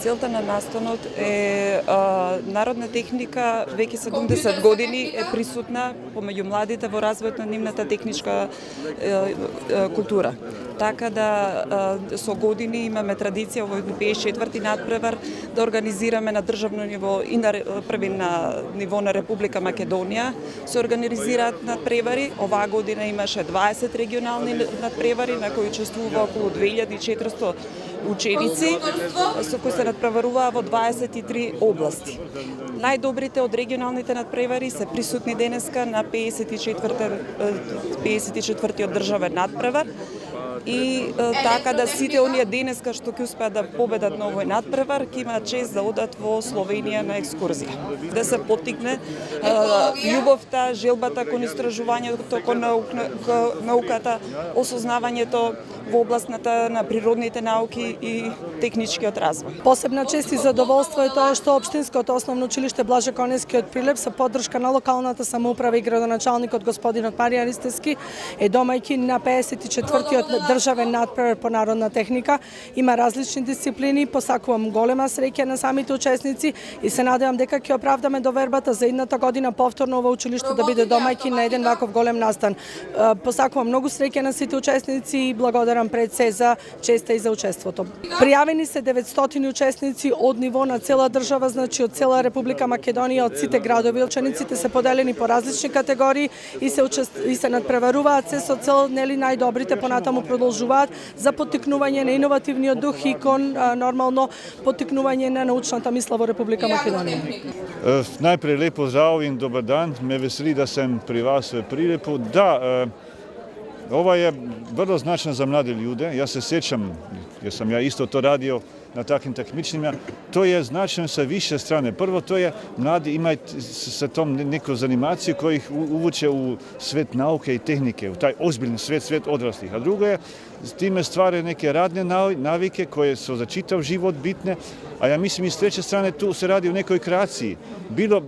Целта на настанот е народна техника веќе 70 години е присутна помеѓу младите во развојот на нивната техничка култура. Така да со години имаме традиција во 54-ти надпревар да организираме на државно ниво и први на ниво на Република Македонија се организираат надпревари. Оваа година имаше 20 регионални надпревари на кои учествува околу 2400 ученици со кои се надпреваруваа во 23 области. Најдобрите од регионалните надпревари се присутни денеска на 54-тиот државен надпревар и така да сите оние денеска што ќе успеат да победат на овој надпревар ќе имаат чест да одат во Словенија на екскурзија. Да се поттикне љубовта, желбата кон истражувањето, кон науката, осознавањето во областната на природните науки и техничкиот развој. Посебна чест и задоволство е тоа што Општинското основно училиште Блаже Коневски од Прилеп со поддршка на локалната самоуправа и градоначалникот господинот Маријан Ристевски е домајќин на 54-тиот државен надпревар по народна техника. Има различни дисциплини, посакувам голема среќа на самите учесници и се надевам дека ќе оправдаме довербата за едната година повторно ова училиште да биде домајќин на еден ваков голем настан. Посакувам многу среќа на сите учесници и благодарам пред се за честа и за учеството. Пријавени се 900 учесници од ниво на цела држава, значи од цела Република Македонија, од сите градови. Учениците се поделени по различни категории и се надпреваруваат се со цел нели најдобрите понатаму продолжуваат за поттикнување на иновативниот дух и кон нормално поттикнување на научната мисла во Република Македонија. Najprej lep pozdrav in dober dan. Me veseli da sem pri vas v Prilepu. Da, ova je vrlo značajna za mlade ljude. Ja se sjećam, jer sam ja isto to radio na takvim takmičenjima. To je značajno sa više strane. Prvo, to je mladi imaju sa tom neku zanimaciju koja ih uvuče u svet nauke i tehnike, u taj ozbiljni svet odraslih. A drugo je, s time stvaraju neke radne navike koje su za čitav život bitne, a ja mislim i s treće strane tu se radi o nekoj kreaciji. Bilo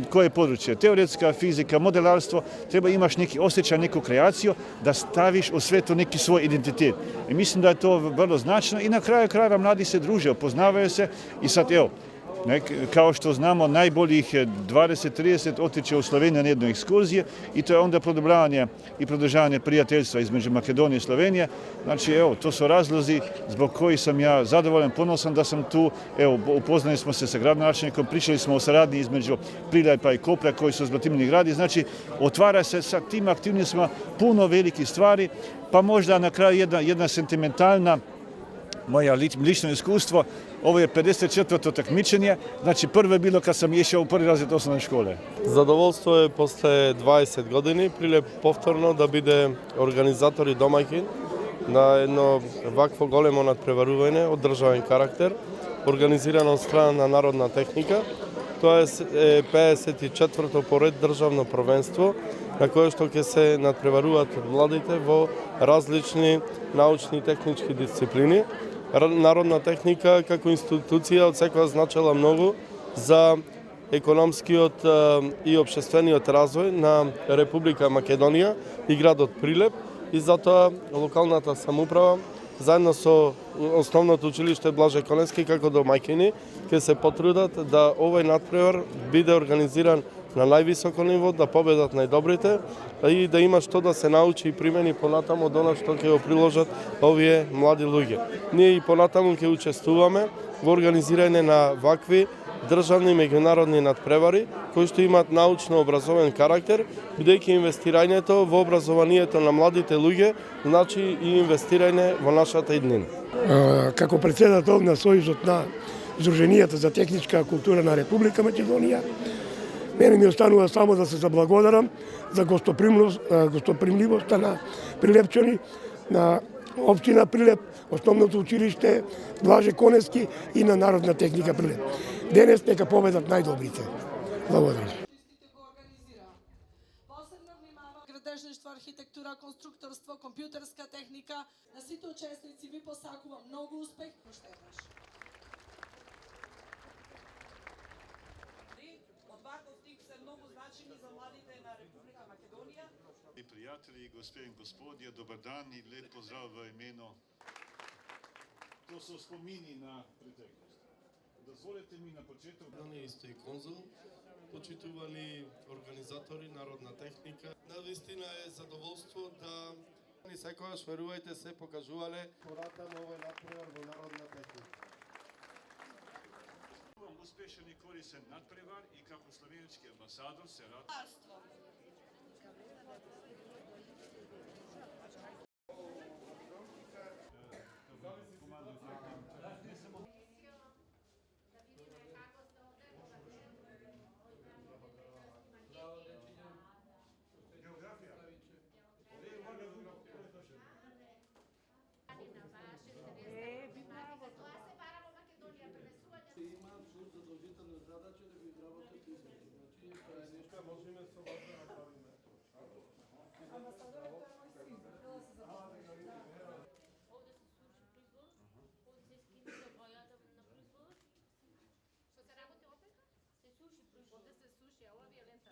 koje područje, teoretska fizika, modelarstvo, treba imaš neki osjećaj, neku kreaciju da staviš u svetu neki svoj identitet. I mislim da je to vrlo značajno i na kraju krajeva mladi se druže, upoznavaju se i sad evo, kao što znamo, najboljih 20-30 otiče u Sloveniju na jednu ekskurziju i to je onda produbljavanje i produžavanje prijateljstva između Makedonije i Slovenije. Znači, evo, to su razlozi zbog kojih sam ja zadovoljan, ponosan da sam tu. Evo, upoznali smo se sa gradonačelnikom, pričali smo o saradnji između Prilepa i Koplja koji su zbratimljeni gradi. Znači, otvara se sa tim aktivnostima puno velikih stvari, pa možda na kraju jedna sentimentalna moja lično iskustvo. Ovo je 54. takmičenje, znači prvo je bilo kad sam išao u prvi razred osnovne škole. Задоволство е после 20 години Прилеп повторно да биде организатор и домаќин на едно вакво големо надпреварување од државен карактер, организирано од страна на народна техника. Тоа е 54-то поред државно првенство на кое што ќе се надпреваруваат младите во различни научни и технички дисциплини. Народна техника како институција од секоја значела многу за економскиот и општествениот развој на Република Македонија и градот Прилеп и затоа локалната самоуправа заедно со основното училиште Блаже Коневски како домаќини ќе се потрудат да овој надпревар биде организиран на највисоко ниво, да победат најдобрите и да има што да се научи и примени понатаму од она што ќе го приложат овие млади луѓе. Ние и понатаму ќе учествуваме во организирање на вакви државни и меѓународни надпревари кои што имаат научно-образовен карактер, бидејќи инвестирањето во образованието на младите луѓе значи и инвестирање во нашата иднина. Како председател на Сојузот на Здруженијата за техничка култура на Република Македонија, мене ми останува само да се заблагодарам за гостопримливоста на прилепчани, на општина Прилеп, основното училиште Блаже Коневски и на Народна техника Прилеп. Денес нека победат најдобрите. Благодарам. Градежништво, архитектура, конструкторство, компјутерска техника. На сите учесници ви посакувам многу успех. I prijatelji, gospe in gospodje, dober dan in lep pozdrav v imenu. To so spomini na preteklost. Dozvolite mi na početku. Дани исто и конзул, почитувани организатори, народна техника. Навистина е задоволство да ни секојаш, верувајте, се покажувале пората на овој натпревар во народна техника. Vam uspešan i koristan nadprevar i kako slovenički ambasador se rad... Da vidimo kako ste ovde Geografija. na vaše тоа се бара во Македонија пренесување. Има абсолютно задолжителна задача да го изработат избори. Значи, тоа е нешто Можеме со вас да направиме. Ovde se suši proizvod, ovde se skine boјата на производ, Што се работи опека? се суши производ. Овде се суши, а ова ви е лента.